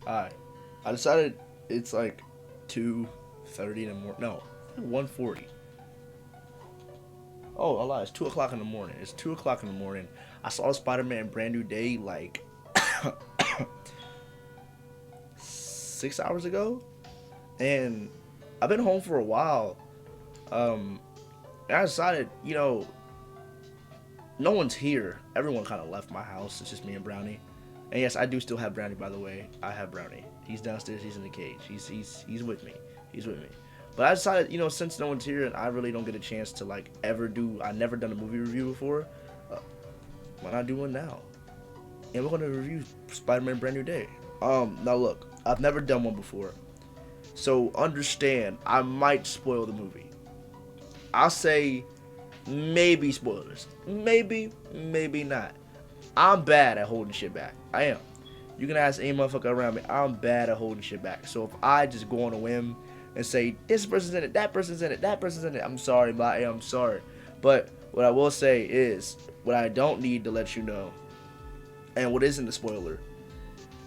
Alright. I decided it's like 2:30 in the morning. No, 1:40. Oh, I lied. It's 2 o'clock in the morning. It's 2 o'clock in the morning. I saw Spider-Man Brand New Day like 6 hours ago. And I've been home for a while. Um, and I decided, no one's here. Everyone kind of left my house. It's just me and Brownie. And yes, I do still have Brownie, by the way. I have Brownie. He's downstairs. He's in the cage. He's with me. He's with me. But I decided, since no one's here and I really don't get a chance to like ever do. I never done a movie review before. Why not do one now? And we're gonna review Spider-Man Brand New Day. Now look, I've never done one before, so understand I might spoil the movie. I'll say maybe spoilers. Maybe, maybe not. I'm bad at holding shit back. I am. You can ask any motherfucker around me. I'm bad at holding shit back. So if I just go on a whim and say, this person's in it, that person's in it, that person's in it, I'm sorry, but I am sorry. But what I will say is, what I don't need to let you know, and what isn't a spoiler,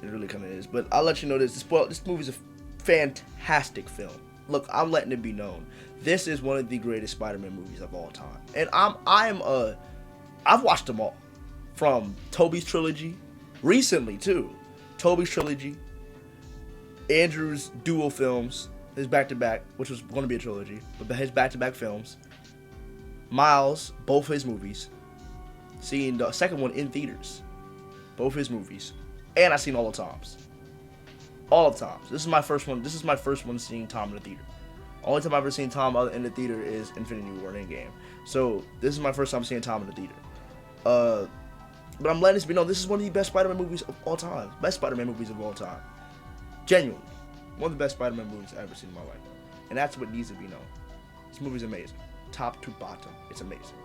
it really kind of is, but I'll let you know this. This movie's a fantastic film. Look, I'm letting it be known. This is one of the greatest Spider-Man movies of all time. And I've watched them all. From Tobey's trilogy, recently too. Tobey's trilogy, Andrew's dual films, his back-to-back, which was going to be a trilogy, but his back-to-back films, Miles, both his movies, seeing the second one in theaters, both his movies, and I've seen all of Tom's. All of Tom's. This is my first one. This is my first one seeing Tom in the theater. Only time I've ever seen Tom in the theater is Infinity War and Endgame. So this is my first time seeing Tom in the theater. But I'm letting this be known. This is one of the best Spider-Man movies of all time. Best Spider-Man movies of all time. Genuinely. One of the best Spider-Man movies I've ever seen in my life. And that's what needs to be known. This movie's amazing. Top to bottom. It's amazing.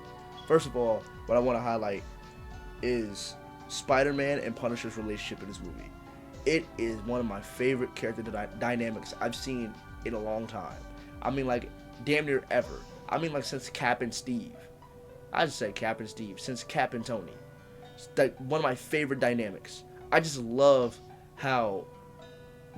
First of all, what I want to highlight is Spider-Man and Punisher's relationship in this movie. It is one of my favorite character dynamics I've seen in a long time. I mean, like, damn near ever. I mean, like, since Cap and Steve. I just said Cap and Steve. Since Cap and Tony. It's like one of my favorite dynamics. I just love how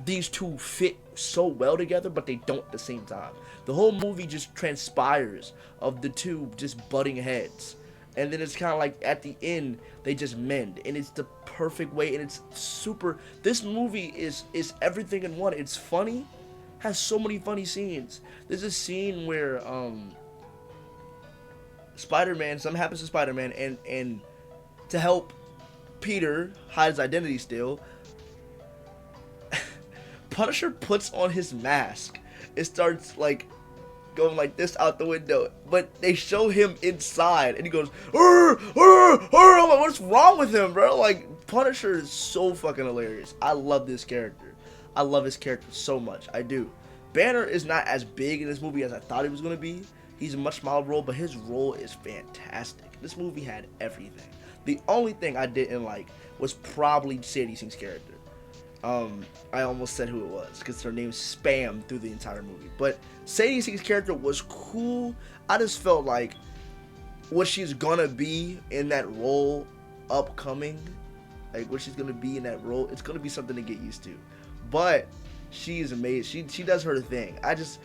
these two fit so well together, but they don't at the same time. The whole movie just transpires of the two just butting heads. And then it's kind of like at the end, they just mend. And it's the perfect way. And it's super. This movie is everything in one. It's funny. Has so many funny scenes. There's a scene where Spider-Man, something happens to Spider-Man, and to help Peter hide his identity still, Punisher puts on his mask. It starts like going like this out the window, but they show him inside, and he goes, "Arr, arr, arr." I'm like, what's wrong with him, bro? Like, Punisher is so fucking hilarious. I love this character. I love his character so much. I do. Banner is not as big in this movie as I thought he was gonna be. He's a much smaller role, but his role is fantastic. This movie had everything. The only thing I didn't like was probably Sadie Sink's character. I almost said who it was because her name's spammed through the entire movie. But Sadie Sink's character was cool. I just felt like what she's gonna be in that role upcoming, like what she's gonna be in that role, it's gonna be something to get used to. But she's amazing. She does her thing. I just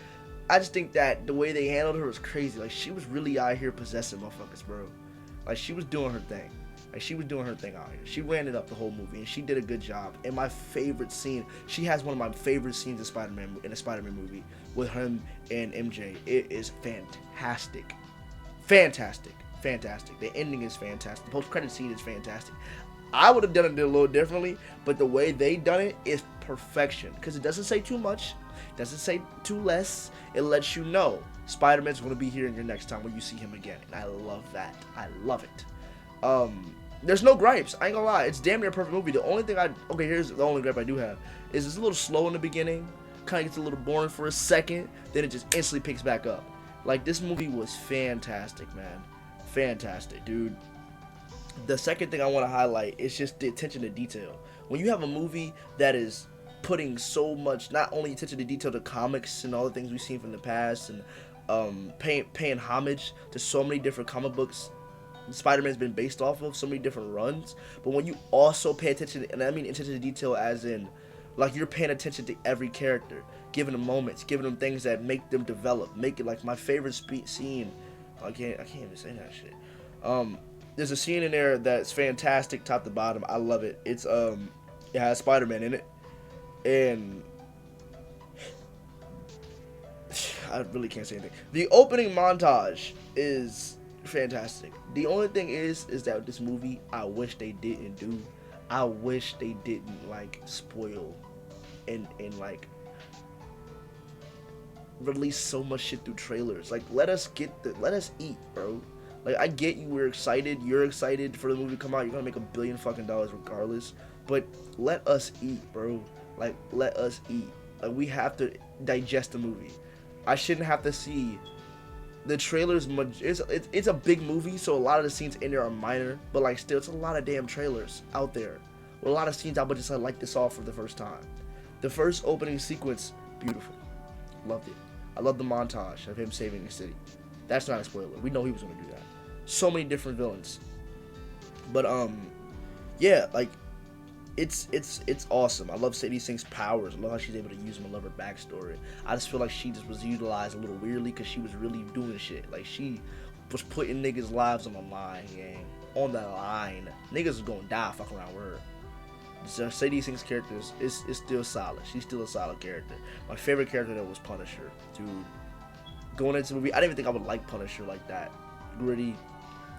think that the way they handled her was crazy. Like, she was really out here possessing motherfuckers, bro. Like, she was doing her thing. Like, she was doing her thing out here. She ran it up the whole movie, and she did a good job. And my favorite scene, she has one of my favorite scenes in a Spider-Man movie with him and MJ. It is fantastic. Fantastic. Fantastic. The ending is fantastic. The post-credit scene is fantastic. I would have done it a little differently, but the way they done it is perfection. Because it doesn't say too much. It doesn't say too less. It lets you know Spider-Man's going to be here in your next time when you see him again. And I love that. I love it. There's no gripes. I ain't gonna lie. It's damn near a perfect movie. The only thing here's the only gripe I do have is it's a little slow in the beginning. Kind of gets a little boring for a second. Then it just instantly picks back up. Like, this movie was fantastic, man. Fantastic, dude. The second thing I want to highlight is just the attention to detail. When you have a movie that is putting so much, not only attention to detail to comics and all the things we've seen from the past, and paying homage to so many different comic books Spider-Man's been based off of, so many different runs, but when you also pay attention, and I mean attention to detail as in Like you're paying attention to every character, giving them moments, giving them things that make them develop, make it like my favorite scene. I can't even say that shit. There's a scene in there that's fantastic, top to bottom. I love it. It has Spider-Man in it, and I really can't say anything. The opening montage is fantastic. The only thing is that this movie, I wish they didn't do. I wish they didn't like spoil and release so much shit through trailers. Like let us eat, bro. Like I get you, we're excited, you're excited for the movie to come out. You're gonna make $1 billion fucking regardless. But let us eat, bro. Like let us eat. Like we have to digest the movie. I shouldn't have to see the trailers. It's a big movie, so a lot of the scenes in there are minor, but like still, it's a lot of damn trailers out there with a lot of scenes I would just like this off for the first time. The first opening sequence, beautiful, loved it. I love the montage of him saving the city. That's not a spoiler. We know he was gonna do that. So many different villains, but yeah, like it's awesome. I love Sadie Sink's powers. I love how she's able to use them. I love her backstory. I just feel like she just was utilized a little weirdly because she was really doing shit. Like she was putting niggas' lives on the line, gang. On the line. Niggas is gonna die fucking around with her. So Sadie Sink's character is still solid. She's still a solid character. My favorite character though was Punisher. Dude, going into the movie, I didn't even think I would like Punisher like that. Gritty.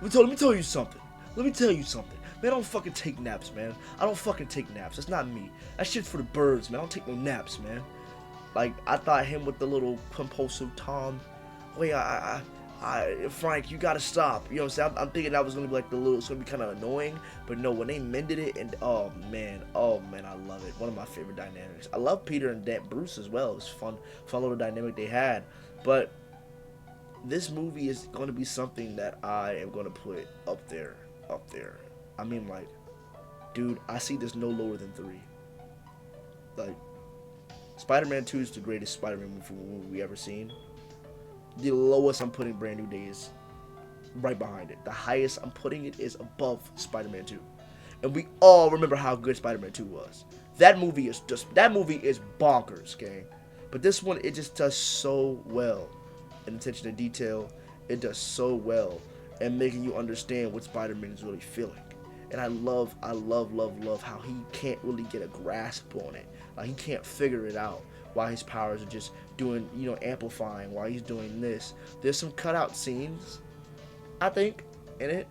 Let me tell you something. Man, I don't fucking take naps, man. I don't fucking take naps. That's not me. That shit's for the birds, man. I don't take no naps, man. Like, I thought him with the little compulsive Tom. Wait, Frank, you gotta stop. You know what I'm saying? I'm thinking that was gonna be like it's gonna be kind of annoying. But no, when they mended it, and oh man, I love it. One of my favorite dynamics. I love Peter and Bruce as well. It was fun little dynamic they had. But this movie is gonna be something that I am gonna put up there. I mean, like, dude, I see this no lower than 3. Like, Spider-Man 2 is the greatest Spider-Man movie we ever seen. The lowest I'm putting Brand New Day is right behind it. The highest I'm putting it is above Spider-Man 2. And we all remember how good Spider-Man 2 was. That movie is bonkers, gang. But this one, it just does so well. And attention to detail, it does so well. And making you understand what Spider-Man is really feeling. And I love how he can't really get a grasp on it. Like, he can't figure it out. Why his powers are just doing, amplifying. Why he's doing this. There's some cutout scenes, I think, in it.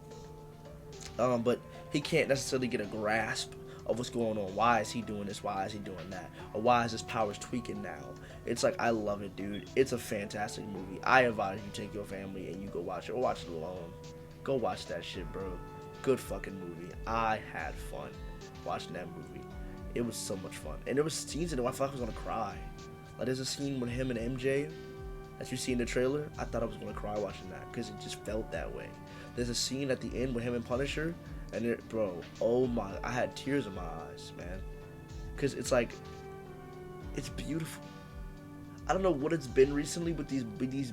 But he can't necessarily get a grasp of what's going on. Why is he doing this? Why is he doing that? Or why is his powers tweaking now? It's like, I love it, dude. It's a fantastic movie. I advise you take your family and you go watch it, or watch it alone. Go watch that shit, bro. Good fucking movie. I had fun watching that movie. It was so much fun. And there was scenes in it where I thought I was gonna cry. Like, there's a scene with him and MJ that you see in the trailer. I thought I was gonna cry watching that because it just felt that way. There's a scene at the end with him and Punisher, and bro, oh my, I had tears in my eyes, man. Because it's like, it's beautiful. I don't know what it's been recently with these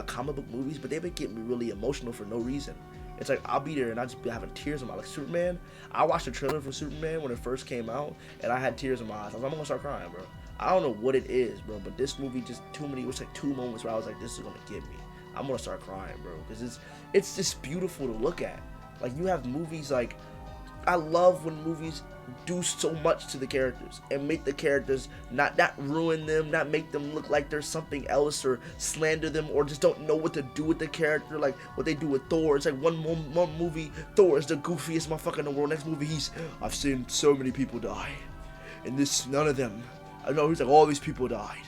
comic book movies, but they've been getting me really emotional for no reason. It's like, I'll be there and I'll just be having tears in my eyes. Like Superman, I watched the trailer for Superman when it first came out, and I had tears in my eyes. I was like, I'm gonna start crying, bro. I don't know what it is, bro, but this movie just it was like 2 moments where I was like, this is gonna get me. I'm gonna start crying, bro, because it's just beautiful to look at. Like, you have movies like, I love when movies do so much to the characters and make the characters not ruin them, not make them look like there's something else, or slander them, or just don't know what to do with the character, like what they do with Thor. It's like one movie, Thor is the goofiest motherfucker in the world. Next movie, I've seen so many people die, and none of them. I know, he's like, all these people died,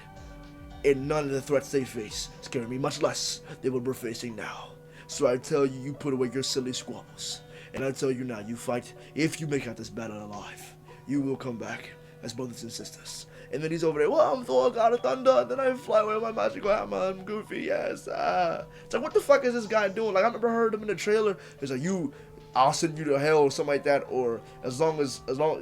and none of the threats they face scare me, much less than what we're facing now. So I tell you, you put away your silly squabbles. And I tell you now, you fight. If you make out this battle alive, you will come back as brothers and sisters. And then he's over there, well, I'm Thor, God of Thunder. And then I fly away with my magical hammer. I'm Goofy, yes. It's like, what the fuck is this guy doing? Like, I remember heard him in the trailer. He's like, I'll send you to hell or something like that. Or as long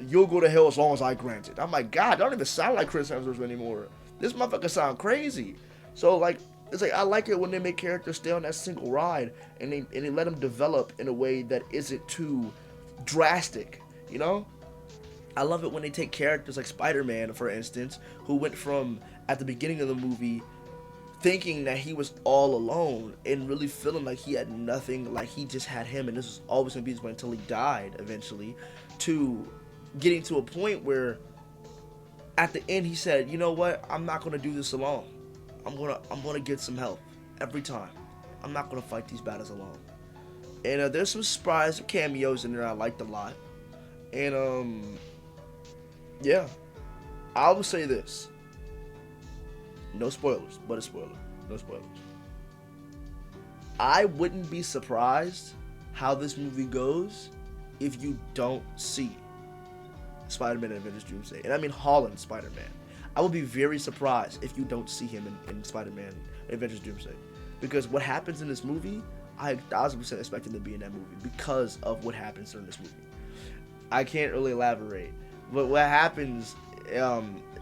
you'll go to hell as long as I grant it. I'm like, God, I don't even sound like Chris Hemsworth anymore. This motherfucker sound crazy. So, like, it's like, I like it when they make characters stay on that single ride and they let them develop in a way that isn't too drastic, you know? I love it when they take characters like Spider-Man, for instance, who went from, at the beginning of the movie, thinking that he was all alone and really feeling like he had nothing, like he just had him and this was always going to be his way until he died eventually, to getting to a point where at the end he said, you know what, I'm not going to do this alone. I'm going to get some help every time. I'm not going to fight these battles alone. And there's some surprise cameos in there I liked a lot. And yeah, I will say this. No spoilers, but a spoiler. No spoilers. I wouldn't be surprised how this movie goes if you don't see Spider-Man and Avengers Doomsday. And I mean Holland Spider-Man. I would be very surprised if you don't see him in Spider-Man Avengers Doomsday. Because what happens in this movie, I 1000% expect him to be in that movie because of what happens during this movie. I can't really elaborate. But what happens,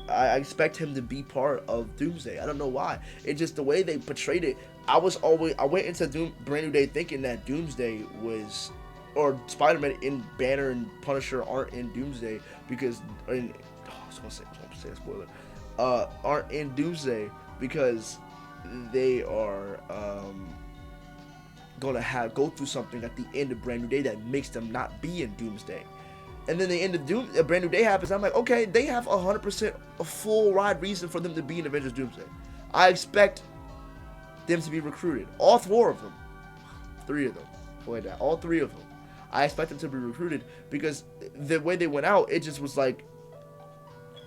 I expect him to be part of Doomsday. I don't know why. It's just the way they portrayed it. I went into Brand New Day thinking that Doomsday was, or Spider-Man and Banner and Punisher aren't in Doomsday because, I was gonna say a spoiler, aren't in Doomsday because they are gonna go through something at the end of Brand New Day that makes them not be in Doomsday. And then the end of a Brand New Day happens. I'm like, okay, they have 100% a full ride reason for them to be in Avengers Doomsday. I expect them to be recruited. All four of them. Three of them. Like that. All three of them. I expect them to be recruited because the way they went out, it just was like,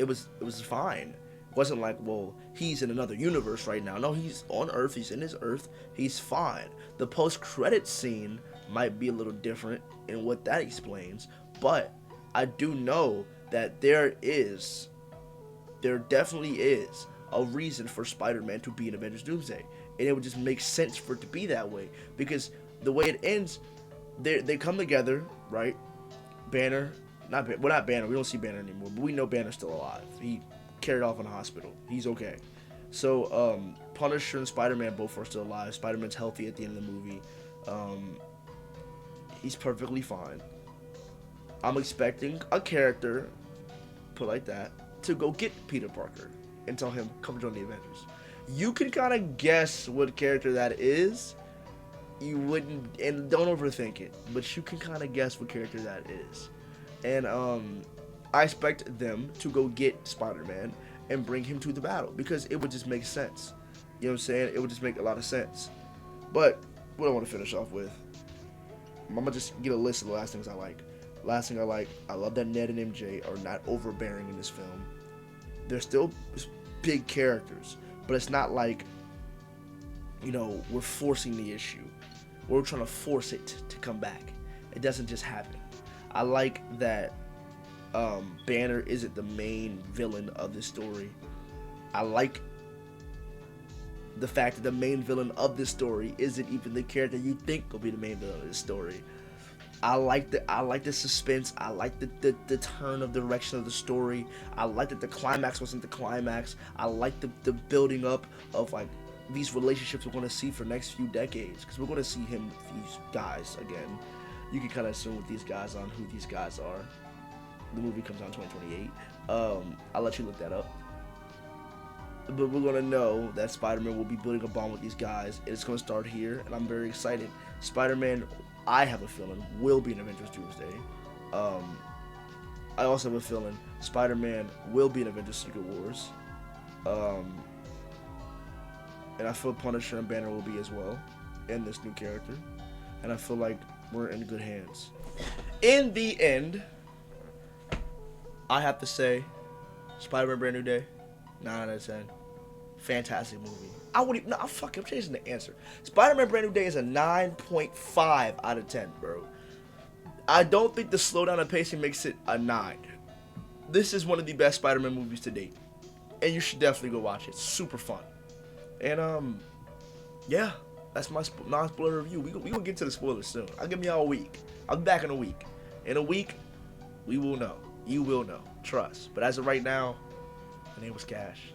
it was fine. It wasn't like, well, he's in another universe right now. No, he's on Earth. He's in his Earth. He's fine. The post-credit scene might be a little different in what that explains, but I do know that there definitely is a reason for Spider-Man to be in Avengers Doomsday. And it would just make sense for it to be that way. Because the way it ends, they come together, right? Banner, not Banner, we don't see Banner anymore, but we know Banner's still alive. He carried off in a hospital. He's okay. So, Punisher and Spider-Man both are still alive. Spider-Man's healthy at the end of the movie. He's perfectly fine. I'm expecting a character, put like that, to go get Peter Parker and tell him, come join the Avengers. You can kind of guess what character that is. You wouldn't, and don't overthink it, but you can kind of guess what character that is. And I expect them to go get Spider-Man and bring him to the battle because it would just make sense. You know what I'm saying? It would just make a lot of sense. But what I want to finish off with, I'm gonna just get a list of the last things I like. Last thing I like, I love that Ned and MJ are not overbearing in this film. They're still big characters, but it's not like, you know, we're forcing the issue. We're trying to force it to come back. It doesn't just happen. I like that Banner isn't the main villain of this story. I like the fact that the main villain of this story isn't even the character you think will be the main villain of this story. I like the suspense. I like the turn of direction of the story. I like that the climax wasn't the climax. I like the building up of like these relationships we're going to see for the next few decades, because we're going to see him with these guys again. You can kind of assume with these guys on who these guys are. The movie comes out in 2028. I'll let you look that up. But we're going to know that Spider-Man will be building a bond with these guys. And it's going to start here, and I'm very excited. Spider-Man, I have a feeling, will be in Avengers Doomsday. I also have a feeling Spider-Man will be in Avengers Secret Wars. And I feel Punisher and Banner will be as well in this new character. And I feel like we're in good hands. In the end, I have to say, Spider-Man Brand New Day, 9 out of 10. Fantastic movie. I'm changing the answer. Spider-Man Brand New Day is a 9.5 out of 10, bro. I don't think the slowdown and pacing makes it a 9. This is one of the best Spider-Man movies to date. And you should definitely go watch it. Super fun. And, yeah. That's my non-spoiler review. We gonna get to the spoilers soon. I'll give y'all a week. I'll be back in a week. In a week, we will know. You will know. Trust. But as of right now, my name was Cash.